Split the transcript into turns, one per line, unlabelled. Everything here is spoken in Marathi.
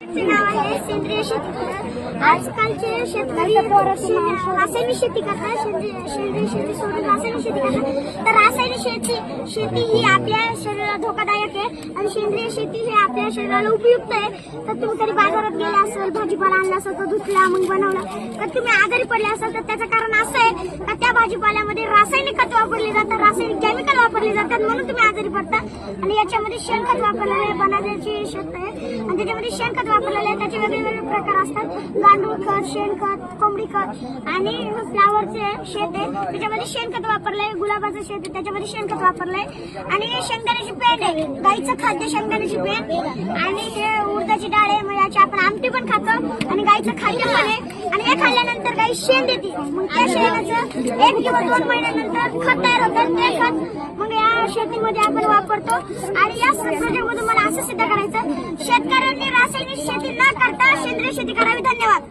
नाव आहे सेंद्रिय शेती. आजकालचे शेतकरी रासायनिक शेती करतात, सेंद्रिय शेती सोडून रासायनिक शेती करतात. तर रासायनिक शेती ही आपल्या शरीराला धोकादायक आहे आणि सेंद्रिय शेती ही आपल्या शरीराला उपयुक्त आहे. तर तुम्ही कधी बाजारात गेला असेल, भाजीपाला आणला असेल, तर धुतला मग बनवला, तर तुम्ही आजारी पडले असाल तर त्याचं कारण असं आहे का त्या भाजीपाल्यामध्ये रासायनिक खत वापरले जातात, रासायनिक केमिकल वापरले जातात, म्हणून तुम्ही आजारी पडता. आणि याच्यामध्ये शेणखत वापरलेलं आहे, बनाची शेत आहे आणि त्याच्यामध्ये शेणखत वापरलेलं आहे. त्याचे वेगवेगळे प्रकार असतात, गांडूळ खत, शेणखत, कोंबडी खत आणि फ्लावरचे शेत आहे त्याच्यामध्ये शेणखत वापरलंय, गुलाबाचं शेत आहे त्याच्यामध्ये शेणखत वापरलंय आणि शेंगदाण्याची पेंड आहे, गाईचं खाद्य शेंगदाण्याची पेंड आणि हे उडदाची डाळ आहे. मग याची आपण आमटी पण खातो आणि गाईचं खाद्य पण आहे आणि हे खाल्ल्यानंतर गाई शेण देते. मग त्या शेणाचं 1 किंवा 2 महिन्यानंतर खत तयार होतं, ते खत मग या शेतीमध्ये आपण वापरतो. आणि या प्रोजेक्टमधून मला असं सिद्ध करायचं, शेतकऱ्यांनी रासायनिक शेती न करता सेंद्रिय शेती करावी. धन्यवाद.